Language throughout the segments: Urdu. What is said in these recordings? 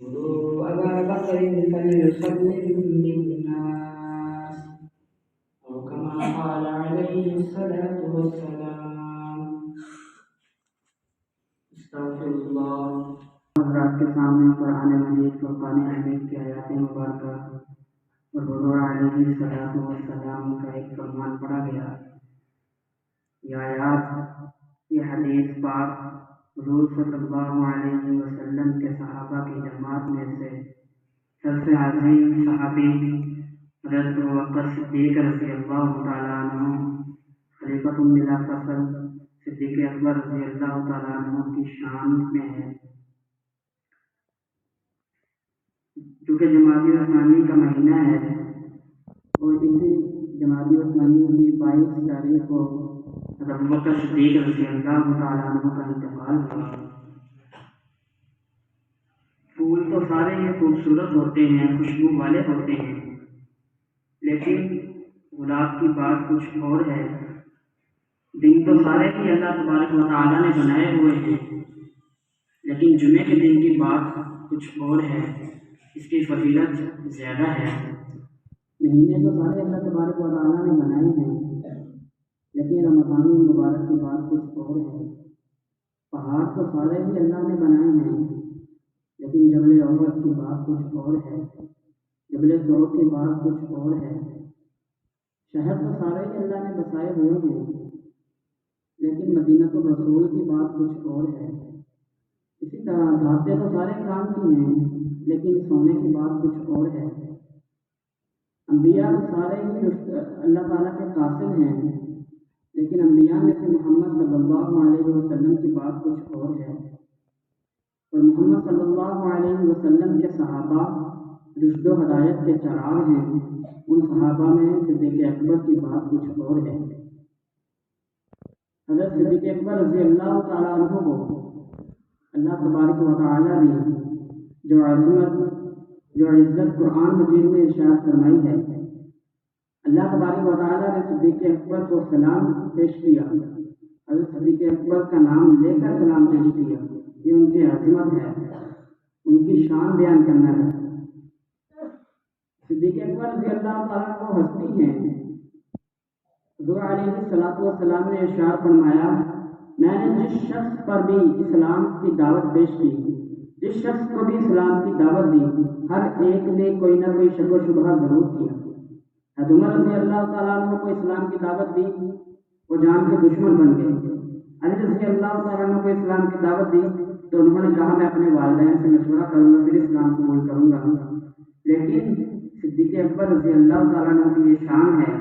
مروا أبا بكر فليصلي بالناس أو كما قال عليه الصلاة والسلام. استغفر الله. حضرات کے سامنے قرآن مجید فرقان حمید کی آیات مبارکہ اور حضور علیہ الصلاۃ والسلام کا ایک فرمان پڑھا گیا. یہ آیات، یہ حدیث پاک حضور صلی اللہ علیہ وسلم کے صحابہ کی جماعت میں سے سب سے عظیم صحابی حضرت ابوبکر صدیق رضی اللہ تعالیٰ عنہ، خلیفۃ بلا فصل صدیق اکبر رضی اللہ تعالیٰ عنہ کی شان میں ہے. چونکہ جمادی الثانی کا مہینہ ہے اور اسی جمادی الثانی کی 22 تاریخ کو حضرت ابوبکر صدیق رضی اللہ تعالیٰ عنہ کا انتقال ہوا. پھول تو سارے ہی خوبصورت ہوتے ہیں، خوشبو والے ہوتے ہیں، لیکن گلاب کی بات کچھ اور ہے. دن تو سارے ہی اللہ تبارک و تعالیٰ نے بنائے ہوئے ہیں، لیکن جمعے کے دن کی بات کچھ اور ہے، اس کی فضیلت زیادہ ہے. مہینے تو سارے اللہ تبارک و تعالیٰ نے بنائے ہیں، لیکن رمضان المبارک کی بات کچھ اور ہے. پہاڑ تو سارے ہی اللہ نے بنائے ہیں، لیکن جبل احد کی بات کچھ اور ہے، جبل طور کی بات کچھ اور ہے. شہر تو سارے ہی اللہ نے بسائے ہوئے ہیں، لیکن مدینہ الرسول کی بات کچھ اور ہے. اسی طرح دھاتے تو سارے کام کی ہیں، لیکن سونے کی بات کچھ اور ہے. انبیاء سارے ہی اللہ تعالیٰ کے قاصد ہیں، لیکن انبیاء میں سے محمد صلی اللہ علیہ وسلم کی بات کچھ اور ہے. اور محمد صلی اللہ علیہ وسلم کے صحابہ رشد و ہدایت کے چراغ ہیں. ان صحابہ میں صدیق اکبر کی بات کچھ اور ہے. حضرت صدیق اکبر رضی اللہ تعالیٰ عنہ کو اللہ تبارک و تعالیٰ نے جو عزت قرآن مجید میں ارشاد فرمائی ہے، اللہ تبارک و تعالیٰ نے صدیق اکبر کو سلام پیش کیا. حضرت صدیق اکبر کا نام لے کر سلام پیش کیا. یہ ان کی عظمت ہے، ان کی شان بیان کرنا ہے. صدیق اکبر رضی اللہ تعالیٰ کو ہستی ہیں. حضور علیہ الصلاۃ والسلام نے ارشاد فرمایا، میں نے جس شخص پر بھی اسلام کی دعوت پیش کی، جس شخص کو بھی اسلام کی دعوت دی، ہر ایک نے کوئی نہ کوئی شک و شبہ ضرور کیا. حضرت عمر رضی اللہ تعالیٰ عنہ کو اسلام کی دعوت دی، وہ جان کے دشمن بن گئے. علی رضی اللہ تعالیٰ عنہ کو اسلام کی دعوت دی تو انہوں نے کہا میں اپنے والدین سے مشورہ کروں گا پھر اسلام قبول کروں گا. لیکن صدیق اکبر رضی اللہ تعالیٰ عنہ کی یہ شان ہے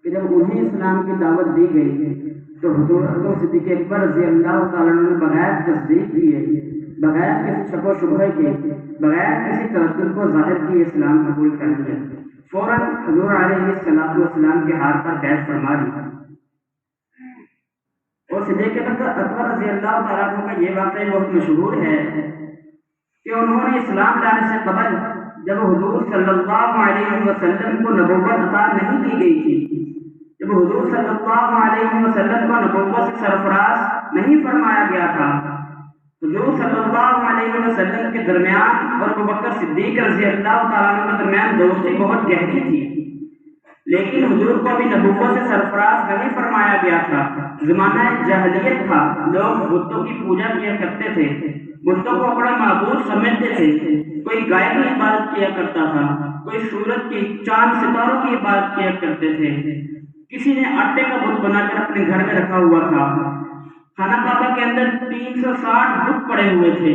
کہ جب انہیں اسلام کی دعوت دی گئی تو حضور صدیق اکبر رضی اللہ تعالیٰ عنہ نے بغیر تصدیق کیے، بغیر کسی شک و شبہ کے، بغیر کسی تردد کو ظاہر کیے اسلام قبول کر لیا. فوراً حضور علیہ الصلاۃ والسلام کے ہاتھ پر بیعت فرما دی. اور صدیق اکبر رضی اللہ تعالیٰ عنہ کا یہ واقعہ بہت مشہور ہے کہ انہوں نے اسلام لانے سے قبل جب حضور صلی اللہ علیہ وسلم کو نبوت عطا نہیں کی گئی تھی، جب حضور صلی اللہ علیہ وسلم کو نبوت سے سرفراز نہیں فرمایا گیا تھا، حضور صلی اللہ علیہ وسلم کے درمیان اور ابوبکر صدیق رضی اللہ تعالیٰ عنہ کے درمیان دوستی بہت گہری تھی، لیکن حضور کو ابھی نبوت سے سرفراز نہیں فرمایا گیا تھا. زمانہ جاہلیت تھا، لوگ بتوں کی پوجا کیا کرتے تھے، بتوں کو اپنا معبود سمجھتے تھے. کوئی گائے کی عبادت کیا کرتا تھا، کوئی سورج کی، چاند ستاروں کی عبادت کیا کرتے تھے. کسی نے آٹے کا بت بنا کر اپنے گھر میں رکھا ہوا تھا. خانہ کعبہ کے اندر 360 بت پڑے ہوئے تھے.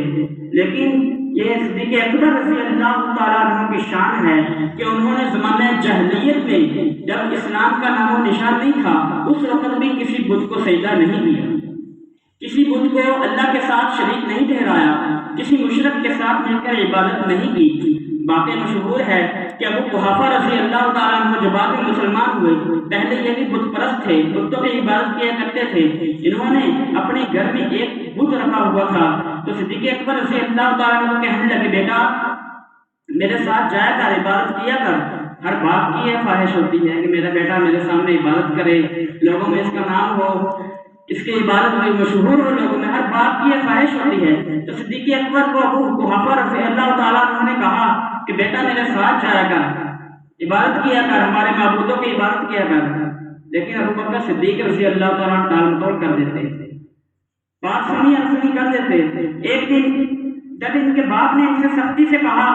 لیکن یہ صدیق اکبر رضی اللہ تعالیٰ عنہ کی شان ہے کہ انہوں نے زمانہ جاہلیت میں جب اسلام کا نام و نشان نہیں تھا اس وقت بھی کسی بت کو سجدہ نہیں دیا، کسی بت کو اللہ کے ساتھ شریک نہیں ٹھہرایا، کسی مشرک کے ساتھ مل کر عبادت نہیں کی. واقعہ مشہور ہے کہ ابو قحافہ رضی اللہ تعالیٰ عنہ جب بعد میں مسلمان ہوئے، پہلے یہ بھی بت پرست تھے، بتوں کی عبادت کیا کرتے تھے. انہوں نے اپنے گھر میں ایک بت رکھا ہوا تھا تو صدیق اکبر رضی اللہ تعالیٰ عنہ کہنے لگے، بیٹا میرے ساتھ جایا کر، عبادت کیا کر. ہر باپ کی یہ خواہش ہوتی ہے کہ میرا بیٹا میرے سامنے عبادت کرے، لوگوں میں اس کا نام ہو، اس کی عبادت بڑی مشہور ہو لوگوں میں، ہر باپ کی یہ خواہش ہوتی ہے. تو صدیق اکبر کو ابو قحافہ رضی اللہ تعالیٰ کہ بیٹا میرے ساتھ جایا کر، عبادت کیا کر، ہمارے معبودوں کی عبادت کیا کر، لیکن ابو بکر صدیق رضی اللہ تعالیٰ عنہ ٹال مٹول کر دیتے، بات سنی انسنی کر دیتے۔ ایک دن جب ان کے باپ نے ان سے سختی سے کہا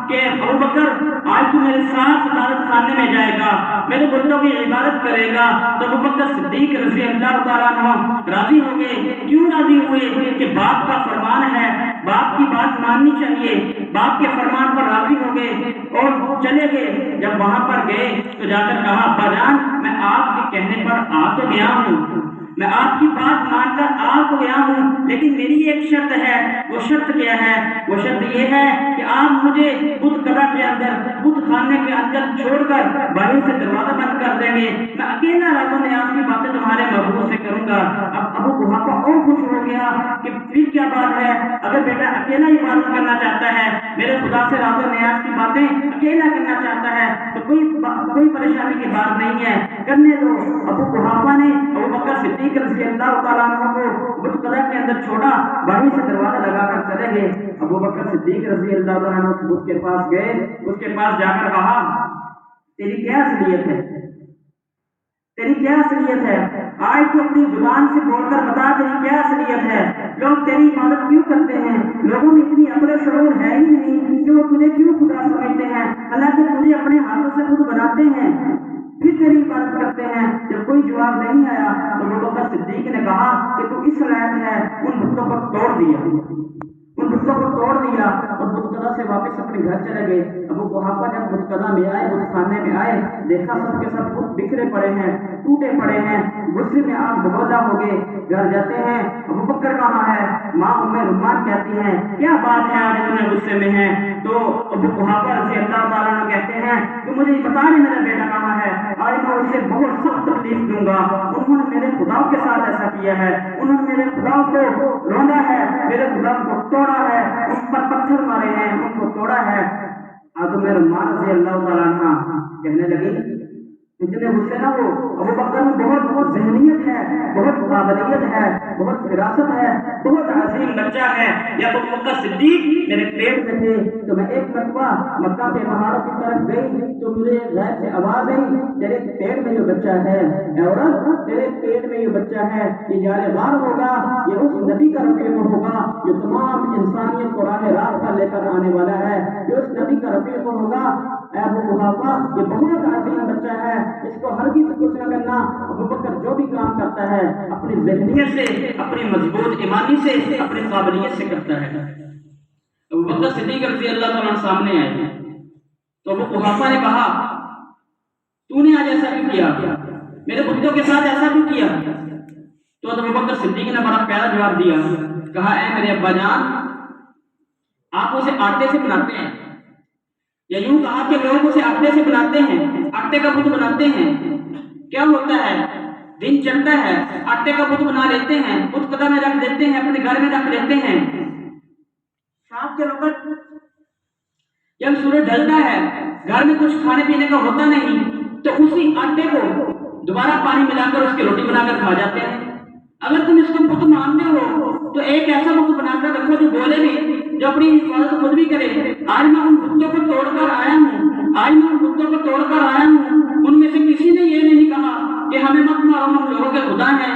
کہ ابو بکر آج تو میرے ساتھ عبادت خانے میں جائے گا، میرے بتوں کی عبادت کرے گا، تو ابو بکر صدیق رضی اللہ تعالیٰ عنہ راضی ہو گئے۔ کیوں راضی ہوئے؟ کہ باپ کا فرمان ہے، باپ کی بات ماننی چاہیے، باپ کے فرمان پر راضی ہو گئے اور چلے گئے۔ جب وہاں پر گئے تو جا کر کہا ابا جان میں آپ کے کہنے پر آ تو گیا ہوں، میں آپ کی بات مان کر آ تو گیا ہوں، لیکن میری ایک شرط ہے۔ وہ شرط کیا ہے؟ وہ شرط یہ ہے کہ آپ مجھے بت کدہ کے اندر، بت خانے کے اندر چھوڑ کر باہر سے دروازہ بند کر دیں گے، میں اکیلا راز و نیاز کی باتیں تمہارے محبوب سے کروں گا۔ اب ابو قحافہ اور خوش ہو گیا کہ پھر کیا بات ہے، اگر بیٹا اکیلا عبادت کرنا چاہتا ہے، میرے خدا سے راز و نیاز کی باتیں اکیلا کرنا چاہتا ہے تو کوئی پریشانی کی بات نہیں ہے، کرنے دو۔ ابو قحافہ نے ابو بکر صدیق رضی اللہ تعالیٰ عنہ کو بت قدہ کے اندر چھوڑا، باہر سے دروازہ لگا کر چلے گئے۔ ابو بکر صدیق رضی اللہ تعالیٰ عنہ اس بت کے پاس گئے، اس کے پاس جا کر کہا تیری کیا اصلیت ہے، تیری کیا اصلیت ہے، آج تو اپنی زبان سے بول کر بتا تیری کیا اصلیت ہے، لوگ تیری عبادت کیوں کرتے ہیں، لوگوں میں اتنی عقل و شعور ہے ہی نہیں کہ وہ تجھے کیوں خدا سمجھتے ہیں، حالانکہ تجھے اپنے ہاتھوں سے خود بناتے ہیں، پھر تیری عبادت کرتے ہیں۔ جب کوئی جواب نہیں آیا تو ابو بکر صدیق نے کہا کہ تو اس لائق ہے، ان بتوں کو توڑ دیا، ان بتوں کو توڑ دیا اور بت قدہ سے واپس اپنے گھر چلے گئے۔ ابو قحافہ جب بت قدہ میں آئے، بت خانے میں آئے، دیکھا سب کے سب بت بکھرے پڑے ہیں، ٹوٹے پڑے ہیں، غصے میں آپ بگولا ہو گئے۔ گھر جاتے ہیں، ابو بکر کہاں ہے؟ ماں ام رمان کہتی ہیں کیا بات ہے آج اتنے غصے میں ہیں؟ تو ابو قحافہ رضی اللہ تعالیٰ عنہ کہتے ہیں کہ مجھے بتا نہیں میرا بیٹا کہاں ہے، آج میں اسے بہت سخت تکلیف دوں گا، انہوں نے میرے خدا کے ساتھ ایسا کیا ہے، انہوں نے میرے خدا کو روندا ہے، میرے خدا کو توڑا ہے، اس پر پتھر مارے ہیں، ان کو توڑا ہے۔ اب میرے ماں رضی اللہ تعالیٰ عنہ کہنے لگی اتنے غصے نہ ہو، ابو بکر میں بہت ذہنیت ہے، بہت قابلیت ہے، بہت فراست ہے، بہت عظیم بچہ ہے۔ یا ابو بکر صدیق میرے پیٹ میں تھے تو میں ایک مرتبہ مکہ کے پہاڑوں کی طرف گئی تو مجھے غیب سے آواز آئی تیرے پیٹ میں یہ بچہ ہے، اے عورت تیرے پیٹ میں یہ بچہ ہے، یہ جار غار ہوگا، یہ اس نبی کا رفیق ہوگا جو تمام انسانیت کو راہ راست پر لے کر آنے والا ہے، جو اس نبی کا رفیق ہوگا۔ اے ابو قحافہ یہ بہت عظیم بچہ ہے، اس کو ہرگز کچھ نہ کرنا۔ ابو بکر جو بھی کام کرتا ہے اپنی ذہنیت سے، اپنی مضبوط ایمانی سے، اپنی قابلیت سے کرتا ہے۔ ابو بکر صدیق رضی اللہ تعالیٰ سامنے آئے تو ابو قحافہ نے کہا تو نے آج ایسا کیوں کیا، میرے بتوں کے ساتھ ایسا کیوں کیا؟ تو ابو بکر صدیق نے بڑا پیارا جواب دیا، کہا اے میرے ابا جان آپ اسے آٹے سے بناتے ہیں، یا یوں کہا کہ لوگ اسے آٹے سے بناتے ہیں، آٹے کا بت بناتے ہیں، کیا ہوتا ہے دن چلتا ہے آٹے کا بت بنا لیتے ہیں، بت قدہ میں رکھ دیتے ہیں، اپنے گھر میں رکھ لیتے ہیں، شام کے وقت جب سورج ڈھلتا ہے گھر میں کچھ کھانے پینے کا ہوتا نہیں تو اسی آٹے کو دوبارہ پانی ملا کر اس کی روٹی بنا کر کھا جاتے ہیں۔ اگر تم اس کو بت مانتے ہو تو ایک ایسا بت بنا کر رکھو جو بولے بھی، جو اپنی حفاظت خود بھی کرے۔ آج میں ان بتوں کو توڑ کر آیا ہوں، آج میں ان بتوں کو توڑ کر آیا ہوں، ان میں سے کسی نے یہ نہیں کہا کہ ہمیں مت مارو ہم لوگوں کے خدا ہیں۔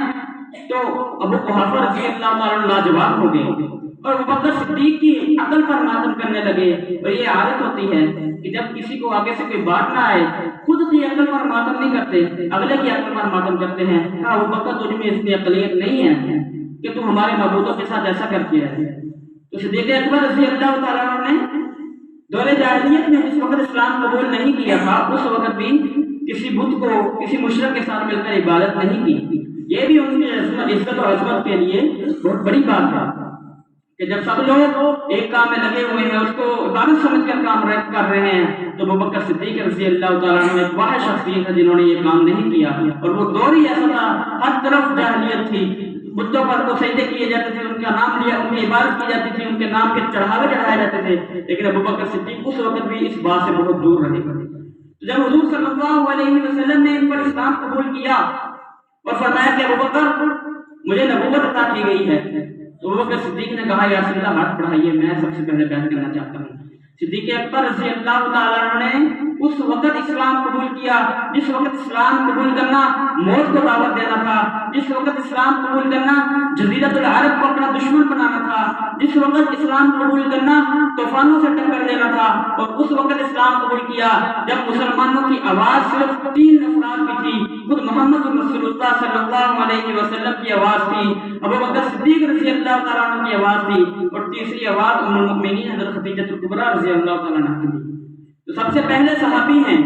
تو ابو قحافہ رضی اللہ تعالیٰ لاجواب ہو گئے اور ابو بکر صدیق کی عقل پر ماتم کرنے لگے۔ اور یہ عادت ہوتی ہے کہ جب کسی کو آگے سے کوئی بات نہ آئے خود کی عقل پر ماتم نہیں کرتے، اگلے کی عقل پر ماتم کرتے ہیں۔ کہا ابو بکر تجھ میں اتنی عقلیت نہیں ہے کہ تو ہمارے معبودوں کے ساتھ ایسا کرتی ہے۔ تو صدیق اکبر رضی اللہ تعالیٰ عنہ نے دور جاہلیت میں جس وقت اسلام قبول نہیں کیا تھا اس وقت بھی کسی بت کو، کسی مشرک کے ساتھ مل کر عبادت نہیں کی۔ یہ بھی ان کی عزت اور عظمت کے لیے بہت بڑی بات ہے کہ جب سب لوگ ایک کام میں لگے ہوئے ہیں، اس کو عبادت سمجھ کر کام کر رہے ہیں، تو ابو بکر صدیق رضی اللہ تعالیٰ عنہ ایک واحد شخصیت ہے جنہوں نے یہ کام نہیں کیا۔ اور وہ دور ہی ایسا تھا، ہر طرف جاہلیت تھی، بتوں پر کو سجدے کیے جاتے تھے، ان کا نام لیا، ان کی عبادت کی جاتی تھی، ان کے نام کے چڑھاوے چڑھائے جاتے تھے، لیکن ابو بکر صدیق اس وقت بھی اس بات سے بہت دور رہے۔ تو جب حضور صلی اللہ علیہ وسلم نے ان پر اسلام قبول کیا اور فرمایا کہ ابو بکر مجھے نبوت عطا کی گئی ہے، تو ابو بکر صدیق نے کہا یا رسول اللہ ہاتھ بڑھائیے، میں سب سے پہلے بیعت کرنا چاہتا ہوں۔ صدیق اکبر رضی اللہ تعالیٰ عنہ نے اس وقت اسلام قبول کیا جس وقت اسلام قبول کرنا موت کو دعوت دینا تھا، جس وقت اسلام قبول کرنا جزیرۃ العرب کو اپنا دشمن بنانا تھا، جس وقت اسلام قبول کرنا طوفانوں سے ٹکر لینا تھا، اور اس وقت اسلام قبول کیا جب مسلمانوں کی آواز صرف 3 افراد کی تھی، خود محمد رسول اللہ صلی اللہ علیہ وسلم کی آواز تھی، ابو بکر صدیق رضی اللہ تعالیٰ عنہ کی آواز تھی، اور تیسری آواز ام المؤمنین حضرت خدیجہ الکبریٰ رضی اللہ تعالیٰ عنہ کی تھی۔ تو سب سے پہلے صحابی ہیں،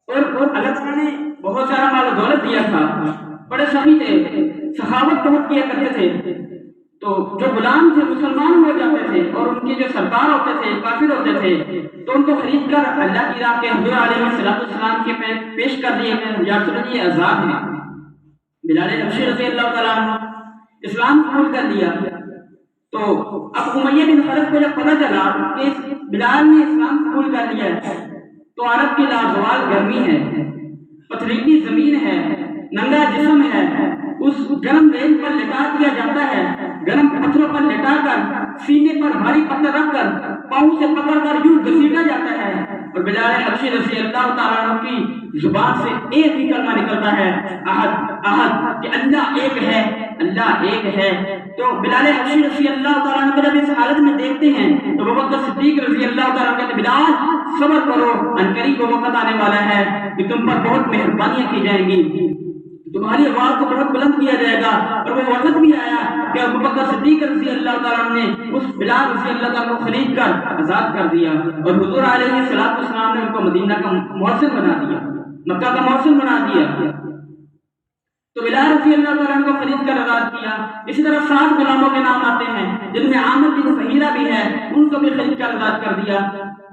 اور اللہ تعالیٰ نے بہت سارا مال و دولت دیا تھا، بڑے سخی تھے، سخاوت بہت کیا کرتے تھے، تو جو غلام تھے مسلمان ہو جاتے تھے اور ان کے جو سردار ہوتے تھے کافر ہوتے تھے تو ان کو خرید کر اللہ کی راہ کے حضور علیہ السلام کے پیش کر دیے گئے، یا رسول اللہ یہ آزاد ہیں۔ بلال حبشی رضی اللہ تعالیٰ عنہ اسلام قبول کر لیا، تو اب امیہ بن خلف کو جب پتہ چلا کہ بلال نے اسلام قبول کر لیا ہے تو عرب کی لازوال گرمی ہے، پتھریلی زمین ہے، ننگا جسم ہے، اس گرم ریت پر لٹا دیا جاتا ہے، گرم پتھروں پر لٹا کر سینے پر بھاری پتھر رکھ کر پاؤں سے پکڑ کر یوں گھسیٹا جاتا ہے، اور بلال حبشی رضی اللہ تعالیٰ عنہ کی زبان سے ایک ہی کلمہ نکلتا ہے، احد احد، کہ اللہ ایک ہے، اللہ ایک ہے۔ تو بلال حبشی رضی اللہ تعالیٰ عنہ جب اس حالت میں دیکھتے ہیں تو ابو بکر صدیق رضی اللہ تعالیٰ عنہ کہتے ہیں بلال صبر کرو، عنقریب وہ وقت آنے والا ہے کہ تم پر بہت مہربانیاں کی جائیں گی، تمہاری آواز کو بہت بلند کیا جائے گا، اور وہ وقت بھی آیا کہ ابو بکر صدیق رضی اللہ تعالیٰ عنہ نے اس بلال رضی اللہ تعالیٰ کو خرید کر آزاد کر دیا، اور حضور علیہ السلام نے ان کو مدینہ کا محسن بنا دیا، مکہ کا محسن بنا دیا۔ تو بلال رضی اللہ تعالیٰ عنہ کو خرید کر آزاد کیا۔ اسی طرح 7 غلاموں کے نام آتے ہیں جن میں عامر بن فہیرہ بھی ہے، ان کو بھی خرید کر آزاد کر دیا۔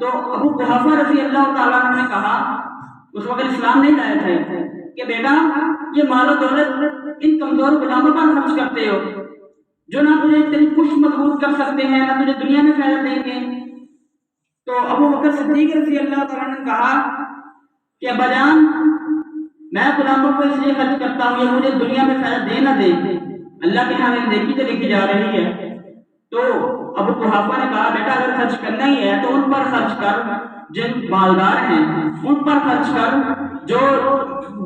تو ابو قحافہ رضی اللہ تعالیٰ عنہ نے کہا، اس وقت اسلام نہیں لائے تھے، کہ بیٹا یہ مال و دولت ان کمزور غلاموں پر خرچ کرتے ہو جو نہ تجھے تیری پشت مضبوط کر سکتے ہیں نہ تجھے دنیا میں فائدہ دیں گے۔ تو ابو بکر صدیق رضی اللہ تعالیٰ نے کہا کہ ابا جان میں غلاموں کو اس لیے خرچ کرتا ہوں یہ مجھے دنیا میں فائدہ دے نہ دے، اللہ کے ہاں میری نیکی تو لکھی جا رہی ہے۔ تو ابو قحافہ نے کہا بیٹا اگر خرچ کرنا ہی ہے تو ان پر خرچ کر جن مالدار ہیں، ان پر خرچ کر جو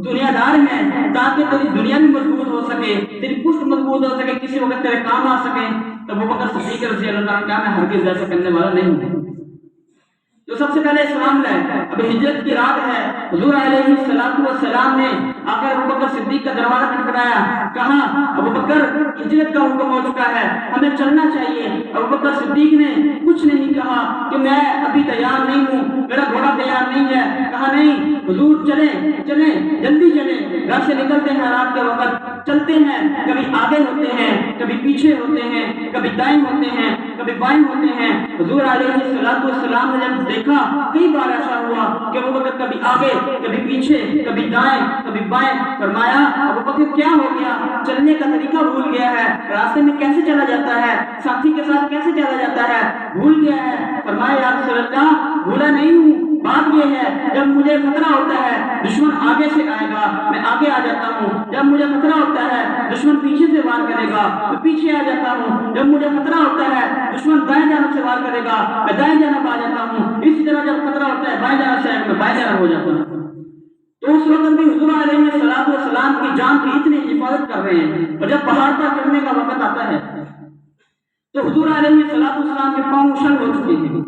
دنیا دار ہیں، تاکہ تیری دنیا بھی مضبوط ہو سکے، تیری پشت مضبوط ہو سکے، کسی وقت تیرے کام آ سکے۔ تو ابو بکر صدیق رضی اللہ عنہ کہا میں ہرگز ایسا کرنے والا نہیں ہوں۔ تو سب سے پہلے اسلام لائے، اب ہجرت کی رات ہے، حضور علیہ السلام نے آ کر ابو بکر صدیق کا دروازہ کھٹکھٹایا، کہا ابو بکر ہجرت کا حکم ہو چکا ہے، ہمیں چلنا چاہیے۔ ابو بکر صدیق نے کچھ نہیں کہا کہ میں ابھی تیار نہیں ہوں، میرا گھوڑا تیار نہیں ہے، کہا نہیں حضور چلیں چلیں جلدی چلیں، گھر سے نکلتے ہیں رات کے وقت، چلتے ہیں، کبھی آگے ہوتے ہیں کبھی پیچھے ہوتے ہیں، کبھی دائیں ہوتے ہیں کبھی بائیں ہوتے ہیں۔ حضور علیہ السلام نے جب دیکھا کئی بار ایسا ہوا کہ ابو بکر کبھی آگے کبھی پیچھے کبھی دائیں کبھی بائیں، فرمایا ابو بکر کیا ہو گیا، چلنے کا طریقہ بھول گیا ہے، راستے میں کیسے چلا جاتا ہے، ساتھی کے ساتھ کیسے چلا جاتا ہے، بھول گیا ہے۔ فرمایا یا رسول اللہ بھولا نہیں ہوں، بات یہ ہے جب مجھے خطرہ ہوتا ہے دشمن آگے سے آئے گا میں آگے آ جاتا ہوں، جب مجھے خطرہ ہوتا ہے دشمن پیچھے سے وار کرے گا میں پیچھے آ جاتا ہوں، جب مجھے خطرہ ہوتا ہے دشمن دائیں جانب سے وار کرے گا میں دائیں جانب آ جاتا ہوں، اسی طرح جب خطرہ ہوتا ہے بائیں جانب سے میں بائیں جانب ہو جاتا ہوں۔ تو اس وقت بھی حضور علیہ السلام کی جان کی اتنی حفاظت کر رہے ہیں، اور جب پہاڑ پر چڑھنے کا وقت آتا ہے تو حضور علیہ السلام کے پاؤں شل ہو چکے ہیں،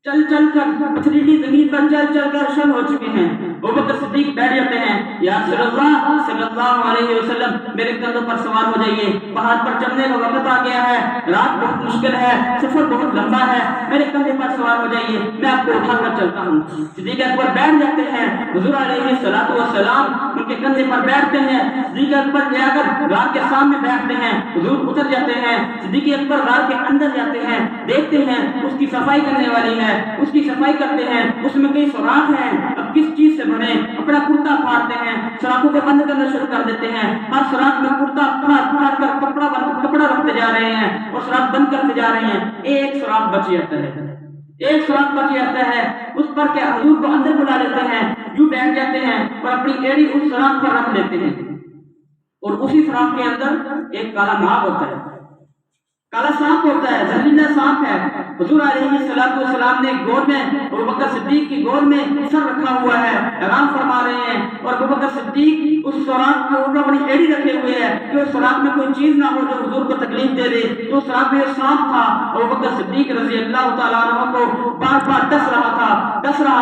چل چل کر پتھریلی زمین پر چل چل کر شل ہو چکے ہیں۔ ابو بکر صدیق بیٹھ جاتے ہیں، یا رسول اللہ صلی اللہ علیہ وسلم میرے کندھوں پر سوار ہو جائیے، پہاڑ پر چڑھنے کا وقت آ گیا ہے، رات بہت مشکل ہے، سفر بہت لمبا ہے، میرے کندھے پر سوار ہو جائیے میں آپ کو اٹھا کر چلتا ہوں۔ صدیق اکبر بیٹھ جاتے ہیں، حضور علیہ السلام ان کے کندھے پر بیٹھتے ہیں، صدیق اکبر جا کر غار کے سامنے بیٹھتے ہیں، حضور اتر جاتے ہیں، صدیق اکبر غار کے اندر جاتے ہیں، دیکھتے ہیں اس کی صفائی کرنے والی ہے، اس کی صفائی کرتے ہیں، اس میں کئی سوراخ ہیں، اب کس چیز سے بھریں، اپنا کرتا پھاڑتے ہیں، سوراخوں کو بند کرنا شروع کر دیتے ہیں، ہر سوراخ میں کرتا پھاڑ کر کپڑا رکھتے جا رہے ہیں اور سوراخ بند کرتے جا رہے ہیں، ایک سوراخ بچ جاتا ہے، ایک سوراخ بچ جاتا ہے، اس پر کے حضور کو اندر بلا لیتے ہیں، یوں بیٹھ جاتے ہیں اور اپنی ایڑی اس سوراخ پر رکھ لیتے ہیں، اور اسی سوراخ کے اندر ایک کالا ناگ ہوتا ہے، کالا سانپ ہوتا ہے، زہریلا سانپ ہے۔ حضور علیہ السلام نے گود میں ابوبکر صدیق کی گود میں سر رکھا ہوا ہے، آرام فرما رہے ہیں، اور ابوبکر صدیق اس سوراخ کے اوپر اپنی ایڑی رکھے ہوئے ہے کہ اس سوراخ میں کوئی چیز نہ ہو جو حضور کو تکلیف دے دے۔ تو سوراخ میں ایک سانپ تھا، ابوبکر صدیق رضی اللہ تعالیٰ عنہ کو بار بار ڈس رہا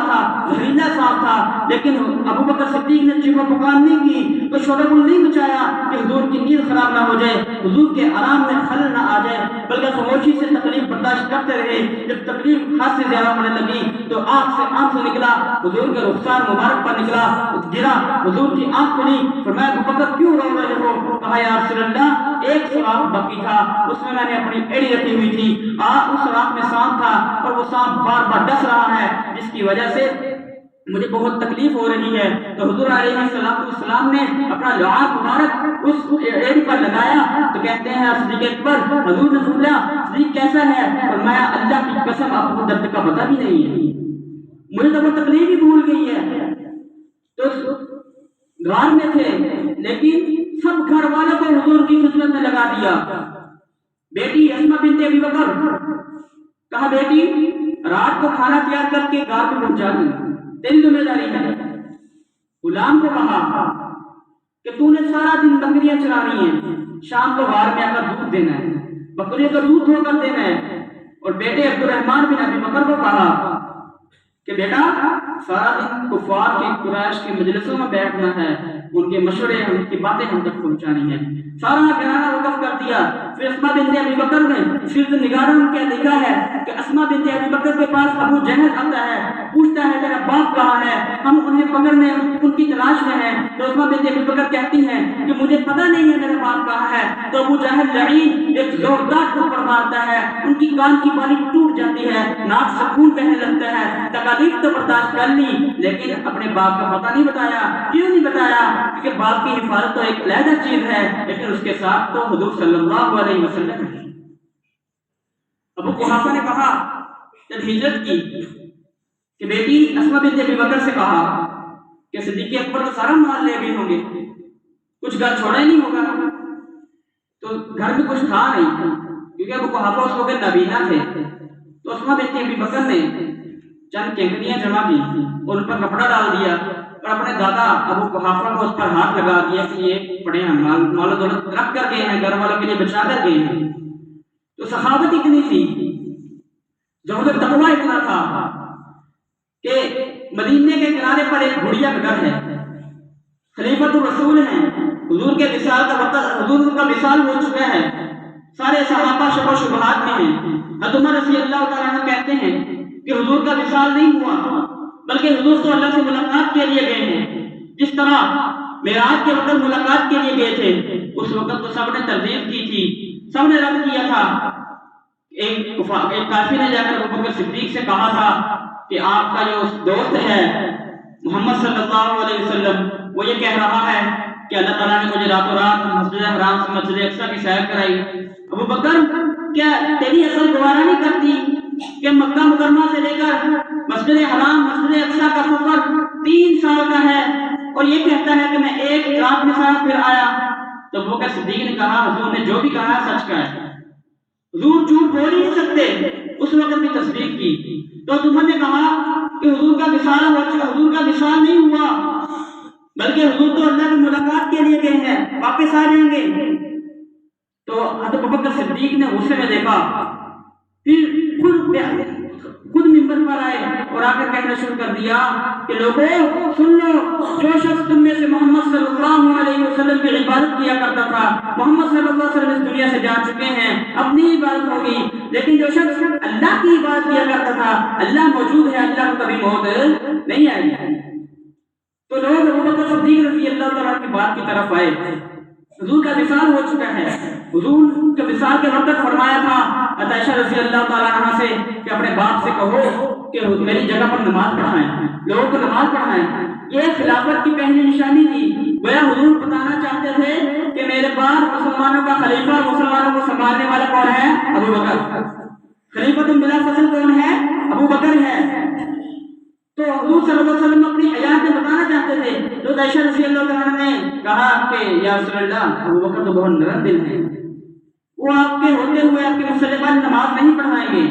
تھا، زہریلا سانپ تھا، لیکن ابوبکر صدیق نے چیخ و پکار نہیں کی، تو شور غل نہیں مچایا کہ حضور کی نیند خراب نہ ہو جائے، حضور کے آرام میں خلل نہ آ جائے، بلکہ خاموشی سے تکلیف برداشت کرتے رہے۔ جب تکلیف حد سے زیادہ ہونے لگی تو آنکھ سے نکلا، حضور کے رخسار مبارک پر نکلا، گرا، حضور کی آنکھ کھلی، فرمایا ابوبکر کیوں رو رہے ہو؟ کہا یا رسول اللہ ایک سوراخ باقی تھا، اس میں میں نے اپنی ایڑی رکھی ہوئی تھی، اس سوراخ میں سانپ تھا اور وہ سانپ بار بار ڈس رہا ہے، جس کی وجہ سے مجھے بہت تکلیف ہو رہی ہے۔ تو حضور علیہ السلام نے اپنا لعاب مبارک اس ایڑی پر لگایا، تو کہتے ہیں صدیق اکبر، حضور نے پوچھا صدیق کیسا ہے؟ فرمایا اللہ کی قسم آپ کو درد کا پتہ بھی نہیں ہے، مجھے تو وہ تکلیف ہی بھول گئی ہے۔ تو غار میں تھے لیکن سب گھر والوں کو حضور کی خدمت میں لگا دیا۔ بیٹی اسماء بنت ابی بکر، کہا بیٹی رات کو کھانا تیار کر کے غار میں پہنچا دی، تیری ذمہ داری ہے۔ غلام کو کہا کہ تو نے سارا دن بکریاں چرانی ہیں، شام کو غار میں آ کر دودھ دینا ہے، بکریوں کا دودھ دھو کر دینا ہے۔ اور بیٹے عبد الرحمن بن ابی بکر کو کہا کہ بیٹا سارا دن کفار کے قریش کے مجلسوں میں بیٹھنا ہے، ان کے مشورے ان کی باتیں ہم تک پہنچانی ہیں۔ سارا گھرانہ وقف کر دیا۔ پھر اسماء بنت ابی بکر نے سیرت نگاروں کے لکھا ہے کہ اسماء بنت ابی بکر کے پاس ابو جہل آتا ہے، پوچھتا ہے تیرا باپ کہاں ہے، ہم انہیں پکڑنے ان کی تلاش میں ہیں۔ تو اسماء بنت ابی بکر کہتی ہیں کہ مجھے پتہ نہیں ہے میرا باپ کہاں ہے۔ تو ابو جہل لعین ایک زوردار تھپڑ مارتا ہے، ان کی کان کی بالی ٹوٹ جاتی ہے، ناک سکون بہنے لگتا ہے۔ تکالیف تو برداشت کر لی لیکن اپنے باپ کا پتہ نہیں بتایا۔ کیوں نہیں بتایا؟ کیونکہ باپ کی حفاظت تو ایک علیحدہ چیز ہے، لیکن اس کے ساتھ تو حضور صلی اللہ علیہ وسلم ہے۔ ابو قحافہ نے کہا جب ہجرت کی کہ بیٹی اسماء بنت ابی بکر سے کہا کہ صدیق اکبر تو سارا مال لے گئے ہوں گے، کچھ گھر چھوڑا ہی نہیں ہوگا۔ تو گھر میں کچھ تھا نہیں کیونکہ ابو قحافہ اس وقت نابینا تھے۔ تو اسماء بنت ابی بکر نے چند کنکریاں جمع کی اور ان پر کپڑا ڈال دیا اور اپنے دادا ابو قحافہ کو اس پر ہاتھ لگا دیا کہ یہ پڑے ہیں، مال و دولت رکھ کر گئے ہیں، گھر والوں کے لیے بچا کر گئے ہیں۔ تو سخاوت اتنی تھی، زہد و تقویٰ اتنا تھا کہ مدینے کے کنارے پر ایک بڑھیا گھر ہے، خلیفۃ الرسول ہیں، حضور کے وصال کا وقت، حضور کا وصال ہو چکا ہے، سارے صحابہ شک و شبہات میں ہیں۔ حضرت عمر رضی اللہ تعالیٰ عنہ کہتے ہیں کہ حضور کا وصال نہیں ہوا بلکہ حضور تو اللہ سے ملاقات کے لیے گئے ہیں۔ جس طرح معراج کے وقت ملاقات کے لیے گئے تھے، اس وقت تو سب نے تردید کی تھی، سب نے رد کیا تھا۔ ایک کافر نے جا کر ابوبکر صدیق سے کہا تھا کہ آپ کا جو دوست ہے محمد صلی اللہ علیہ وسلم، وہ یہ کہہ رہا ہے کہ اللہ تعالیٰ نے مجھے راتوں رات مسجد حرام سے مسجد اقصیٰ کی سیر کرائی۔ ابوبکر کیا تیری عقل گوارا نہیں کرتی کہ مکہ مکرمہ سے لے کر مسجد حرام مسجد اقصیٰ کا سفر 3 سال کا ہے اور یہ کہتا ہے کہ میں ایک رات میں سارا پھر آیا؟ تو ابوبکر صدیق نے کہا حضور نے جو بھی کہا سچ کا ہے، حضور جھوٹ بول ہی نہیں سکتے، اس وقت بھی تصدیق کی۔ تو تمہوں نے کہا کہ حضور کا وصال ہو چکا، حضور کا وصال نہیں ہوا بلکہ حضور تو اللہ کی ملاقات کے لیے گئے ہیں، واپس آ جائیں گے۔ تو حضرت ابوبکر صدیق نے غصے میں دیکھا، پھر خود منبر پر آئے اور آ کر کہنا شروع کر دیا کہ لوگوں سن لو، جو شخص تم میں سے محمد صلی اللہ علیہ وسلم کی عبادت کیا کرتا تھا، محمد صلی اللہ علیہ وسلم اس دنیا سے جا چکے ہیں، اپنی عبادت ہوگی، لیکن جو شخص اللہ کی عبادت کیا کرتا تھا، اللہ موجود ہے، اللہ کو کبھی موت نہیں آئے گی۔ تو لوگ ابوبکر صدیق رضی اللہ تعالیٰ کی بات کی طرف آئے۔ حضور کا وصال ہو چکا ہے، حضور کے وصال کے وقت فرمایا تھا عائشہ رضی اللہ تعالیٰ عنہ سے کہ اپنے باپ سے کہو کہ میری جگہ پر نماز پڑھائیں، لوگوں کو نماز پڑھائیں۔ یہ خلافت کی پہلی نشانی تھی، گویا حضور بتانا چاہتے تھے کہ میرے بعد مسلمانوں کا خلیفہ، مسلمانوں کو سنبھالنے والا کون ہے؟ ابوبکر۔ خلیفۃ بلا فصل کون ہے؟ ابوبکر ہے۔ تو حضور صلی اللہ علیہ وسلم اپنی حیات میں بتانا چاہتے تھے۔ تو عائشہ رضی اللہ تعالیٰ نے کہا کہ یا رسول اللہ ابوبکر تو بہت نرم دل ہے، وہ آپ کے ہوتے ہوئے آپ کے مسلح پر نماز نہیں پڑھائیں گے۔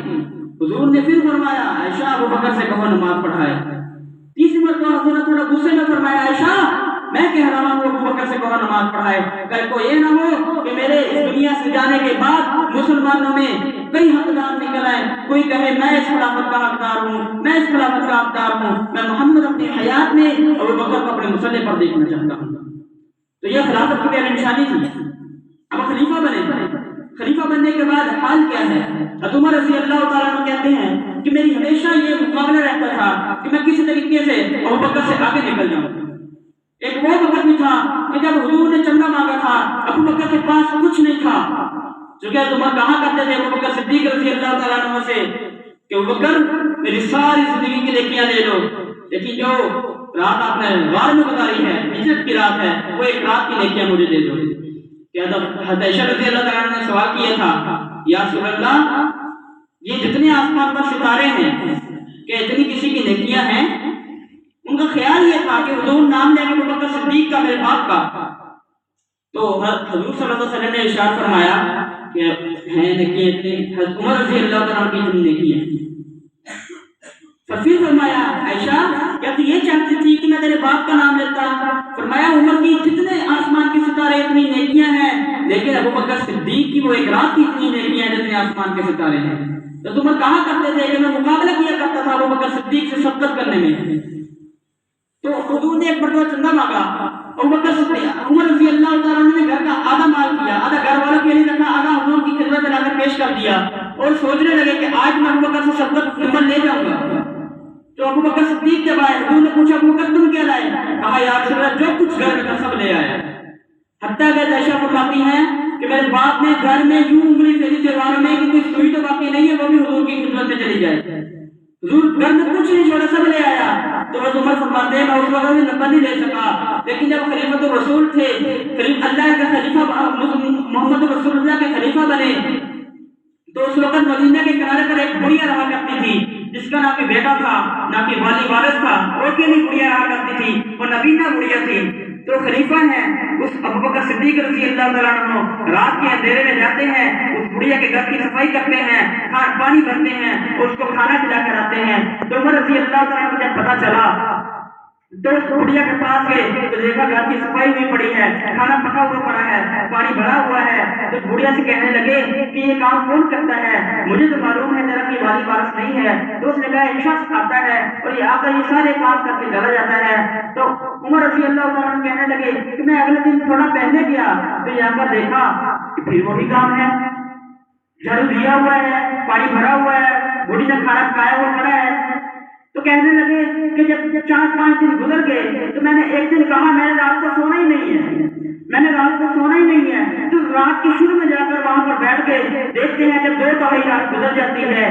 حضور نے پھر فرمایا عائشہ ابو بکر سے کہو نماز پڑھائے۔ تیسری مرتبہ حضور نے تھوڑا غصے میں فرمایا عائشہ میں کہہ رہا ہوں ابو بکر سے کہو نماز پڑھائے، کل کو یہ نہ ہو کہ میرے اس دنیا سے جانے کے بعد مسلمانوں میں کئی حقدار نکل آئے، کوئی کہے میں اس خلافت کا حقدار ہوں، میں اس خلافت کا حقدار ہوں، میں محمد اپنی حیات میں ابو بکر کو اپنے مسلح پر دیکھنا چاہتا ہوں۔ تو یہ خلافت کی پہلی نشانی تھی۔ اب خلیفہ بنے، خلیفہ بننے کے بعد حال کیا ہے؟ حضرت عمر رضی اللہ تعالیٰ عنہ کہتے ہیں کہ میری ہمیشہ یہ مقابلہ رہتا تھا کہ میں کسی طریقے سے ابو بکر سے آگے نکل جاؤں۔ ایک وہ وقت بھی تھا کہ جب حضور نے چندہ مانگا تھا، ابو بکر کے پاس کچھ نہیں تھا، چونکہ عمر کہا کرتے تھے ابو بکر صدیق رضی اللہ تعالیٰ عنہ سے کہ ابو بکر میری ساری زندگی کی نیکیاں لے لو، لیکن جو رات آپ نے غار میں گزاری ہے، ہجرت کی رات ہے، وہ ایک رات کی نیکیاں مجھے دے دو۔ حضرت عائشہ رضی اللہ تعالیٰ عنہ نے سوال کیا تھا یا رسول اللہ یہ جتنے آسمان پر ستارے ہیں کہ اتنی کسی کی نیکیاں ہیں؟ ان کا خیال یہ تھا کہ حضور نام لے کے ابو بکر صدیق کا میرے باپ کا، تو حضور صلی اللہ علیہ وسلم نے ارشاد فرمایا کہ ہیں نیکیاں اتنی، حضرت عمر رضی اللہ تعالیٰ عنہ کی اتنی نیکیاں ہیں۔ پھر فرمایا عائشہ کیا تو یہ چاہتی تھی کہ میں تیرے باپ کا نام لیتا؟ فرمایا عمر کی جتنے آسمان کے ستارے اتنی نیکیاں ہیں، لیکن ابو بکر صدیق کی وہ ایک رات کی اتنی نیکیاں ہیں جتنے آسمان کے ستارے ہیں۔ تو عمر کہا کرتے تھے کہ میں مقابلہ کیا کرتا تھا ابو بکر صدیق سے سبقت کرنے میں۔ تو حضور نے ایک مرتبہ چندہ مانگا، ابو بکر صدیق عمر رضی اللہ تعالیٰ عنہ نے گھر کا آدھا مال کیا، آدھا گھر والوں کے لیے رکھا، آدھا حضور کی خدمت میں لا کر پیش کر دیا، اور سوچنے لگے کہ آج میں ابو بکر سے سبقت عمر لے جاؤں گا۔ تو ابو بکر صدیق جب آئے، حضور نے پوچھا ابو بکر تم کیا لائے؟ کہا یا رسول اللہ جو کچھ گھر میں تھا سب لے آیا۔ حتیٰ کہ عائشہ فرماتی ہیں کہ میرے باپ نے گھر میں یوں انگلی پھیری دیواروں میں کہ کوئی سوئی تو باقی نہیں ہے، وہ بھی حضور کی خدمت میں چلی جائے۔ حضور گھر میں کچھ نہیں چھوڑا، سب لے آیا۔ تو حضرت عمر فرماتے ہیں میں اس وقت میں نمبر نہیں لے سکا، لیکن جب خلیفۃ الرسول تھے، اللہ کے خلیفہ محمد رسول اللہ کے خلیفہ بنے، تو اس وقت مدینہ کے کنارے پر ایک بڑھیا رہا کرتی تھی جس کا نہ کوئی بیٹا تھا نہ کوئی والی وارث تھا، وہ اکیلی بڑھیا رہا کرتی تھی، وہ نبینہ بڑھیا تھی۔ تو خلیفہ ہیں اس ابو بکر صدیق رضی اللہ تعالیٰ عنہ رات کے اندھیرے میں جاتے ہیں، اس بڑھیا کے گھر کی صفائی کرتے ہیں، پانی بھرتے ہیں، اس کو کھانا کھلا کر آتے ہیں۔ تو عمر رضی اللہ تعالیٰ عنہ کو جب پتہ چلا تو اس بڑھیا کے پاس گئے تو دیکھا گھر کی صفائی ہوئی پڑی ہے، کھانا پکا ہوا پڑا ہے، پانی بھرا ہوا ہے۔ تو بڑھیا سے کہنے لگے کہ یہ کام کون کرتا ہے؟ مجھے تو معلوم ہے تیرا کوئی والی وارث نہیں ہے۔ تو اس نے کہا ایک شخص آتا ہے اور یہ آ کر یہ سارے کام کر کے چلا جاتا ہے۔ تو عمر رضی اللہ تعالیٰ عنہ کہنے لگے کہ میں اگلے دن تھوڑا پہلے گیا تو یہاں پر دیکھا کہ پھر وہی کام ہے، جھاڑو دیا ہوا ہے، پانی بھرا ہوا ہے، بوڑھی نے کھانا پکایا ہوا پڑا ہے۔ تو کہنے لگے کہ جب 4-5 دن گزر گئے تو میں نے ایک دن کہا میں نے رات کو سونا ہی نہیں ہے، میں نے رات کو سونا ہی نہیں ہے۔ تو رات کے شروع میں جا کر وہاں پر بیٹھ کے دیکھتے ہیں جب 2 رات گزر جاتی ہے،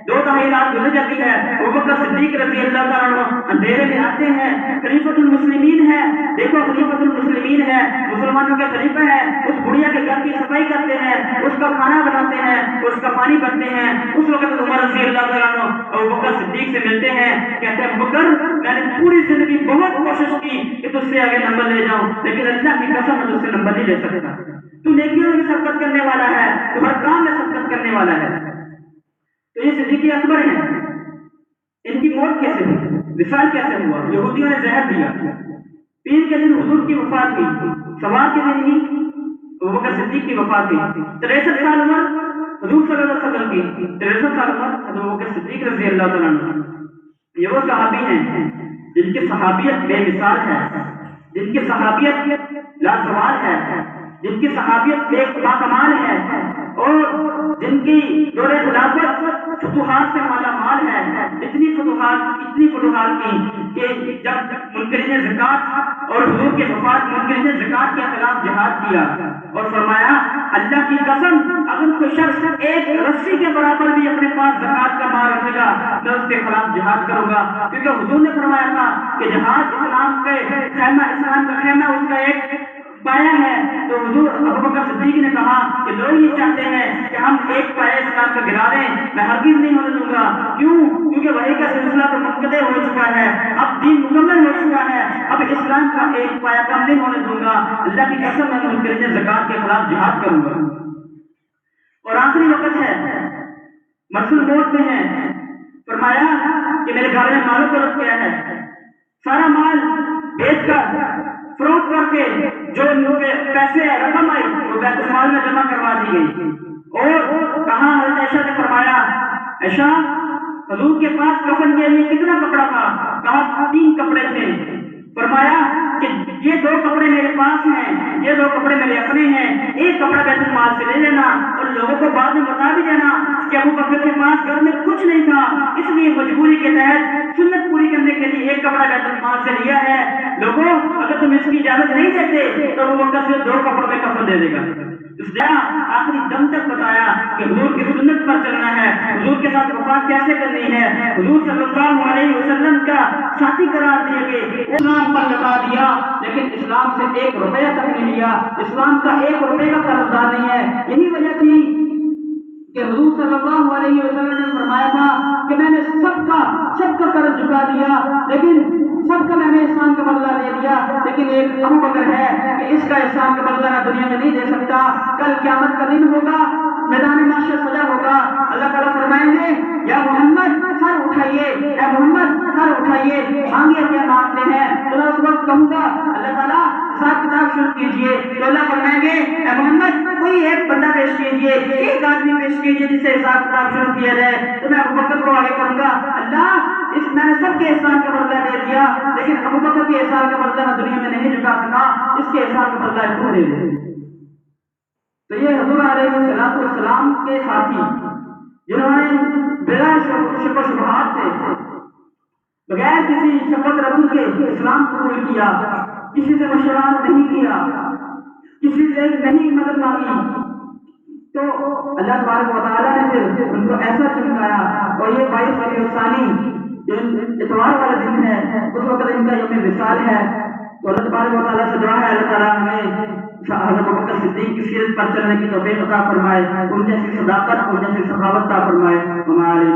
2 رات گزر جاتی ہے، ابو بکر صدیق رضی اللہ تعالیٰ عنہ اندھیرے میں آتے ہیں، خلیفۃ المسلمین ہے، دیکھو خلیفۃ المسلمین ہے، مسلمانوں کے خلیفہ ہے، اس بڑھیا کے گھر کی صفائی کرتے ہیں، اس کا کھانا بناتے ہیں، اس کا پانی بھرتے ہیں۔ اس وقت عمر رضی اللہ تعالیٰ عنہ ابو بکر صدیق سے ملتے ہیں، کہتے ہیں ابو بکر میں نے پوری زندگی بہت کوشش کی کہ تجھ سے آگے نمبر لے جاؤں، لیکن اللہ کی قسم میں تجھ سے نمبر نہیں لے سکتا۔ تو نیکیوں میں سبقت کرنے والا ہے، تو ہر کام میں سبقت کرنے والا ہے۔ تو یہ صدیق اکبر ہیں، ان کی موت کیسے ہوئی، وصال کیسے ہوا؟ یہودیوں نے زہر دیا، پیر کے دن حضور کی وفات ہوئی، سوار کے دن ہی ابو بکر صدیق کی وفات ہوئی۔ 63 سال عمر حضور صلی اللہ علیہ وسلم کی، 63 سال عمر حضرت ابو بکر صدیق رضی اللہ تعالیٰ عنہ۔ یہ وہ صحابی ہیں جن کی صحابیت بے مثال ہے، جن کی صحابیت لازوال ہے، جن کی صحابیت بے باکمال ہے، اور جن کی دور خلافت فتوحات سے مالا مال ہے۔ اتنی فتوحات کی کہ جب منکرین زکات اور حضور کے وفات منکرین زکات کے خلاف جہاد کیا اور فرمایا اللہ کی قسم اگر کوئی شخص ایک رسی کے برابر بھی اپنے پاس زکات کا مال رکھے گا میں اس کے خلاف جہاد کروں گا، کیونکہ حضور نے فرمایا تھا کہ جہاد اسلام کا خیمہ اس کا ایک پایا ہے۔ تو حضور ابو بکر صدیق نے کہا کہ لوگ یہ چاہتے ہیں کہ ہم ایک پایا اسلام کا گرا دیں، میں ہرگز نہیں ہونے دوں گا۔ کیوں؟ کیونکہ وحی کا سلسلہ تو منقطع ہو چکا ہے، اب دین مکمل ہو چکا ہے، اب اسلام کا ایک پایا کم نہیں ہونے دوں گا۔ اللہ کی قسم میں منکرین زکات کے خلاف جہاد کروں گا۔ اور آخری وقت ہے، مرسل موت میں ہے، فرمایا کہ میرے گھر میں مال و دولت کیا ہے، سارا مال بیچ کر فروخت کر کے جو پیسے رقم آئی وہ بیت المال میں جمع کروا دی گئی۔ اور کہاں حضرت عائشہ نے فرمایا، عائشہ حضور کے پاس کفن کے لیے کتنا کپڑا تھا؟ کہا 3 کپڑے تھے۔ فرمایا کہ یہ 2 کپڑے میرے پاس ہیں، یہ 2 کپڑے میرے اپنے ہیں، ایک کپڑا بیت المال سے لے لینا اور لوگوں کو بعد میں بتا بھی دینا کہ ابو بکر کے پاس گھر میں کچھ نہیں تھا، اس لیے مجبوری کے تحت سنت پوری کرنے کے لیے ایک کپڑا بیت المال سے لیا ہے۔ لوگوں اگر تم اس کی اجازت نہیں دیتے تو ابو بکر سے 2 کپڑوں میں کفن دے دے گا۔ اس نے آخری دم تک بتایا کہ حضور کی سنت پر چلنا ہے، حضور کے ساتھ وفات کیسے کرنی ہے، حضور صلی اللہ علیہ وسلم کا ساتھی قرار دیے گئے، اسلام پر لگا دیا، لیکن اسلام سے 1 روپیہ تک نہیں لیا، اسلام کا 1 روپے کا قرض دار نہیں ہے۔ یہی وجہ تھی کہ حضور صلی اللہ علیہ وسلم نے فرمایا تھا کہ میں نے سب کا قرض چکا دیا، لیکن سب کا میں نے احسان کا بدلہ دے دیا، لیکن ایک ابو بکر ہے کہ اس کا احسان کا بدلہ میں دنیا میں نہیں دے سکتا۔ کل قیامت کا دن ہوگا، میدان محشر سجا ہوگا، اللہ تعالیٰ فرمائیں گے یا محمد سر اٹھائیے، اے محمد سر اٹھائیے، مانگیے کیا مانگتے ہیں؟ تو میں اس وقت کہوں گا اللہ تعالیٰ حساب کتاب شروع کیجیے، تو اللہ فرمائیں گے اے محمد کوئی ایک بندہ پیش کیجیے، ایک آدمی پیش کیجیے جس سے حساب کتاب شروع کیا جائے۔ تو میں ابو بکر کو آگے کروں گا، اللہ میں نے سب کے احسان کا بدلہ دے دیا، لیکن ابو بکر کے احسان کا بدلہ میں دنیا میں نہیں چکا سکا، اس کے احسان کا بدلہ کیوں دے دے؟ تو یہ حضور علیہ السلام کے ساتھی جنہوں نے بلا شک و شبہات سے بغیر کسی شفقت ربی کے اسلام قبول کیا، کسی سے مشورہ نہیں کیا، کسی سے نہیں مدد مانگی، تو اللہ تبارک و تعالیٰ نے پھر ان کو ایسا چمکایا۔ اور یہ 22 ربیع الثانی جو اتوار والا دن ہے، اس وقت ان کا یوم وصال ہے۔ تو اللہ تبارک و تعالیٰ سے دعا ہے اللہ تعالیٰ ہمیں حضرت ابوبکر صدیق کی سیرت پر چلنے کی توفیق عطا فرمائے، ان جیسی صداقت، ان جیسی سخاوت عطا فرمائے۔ ہمارے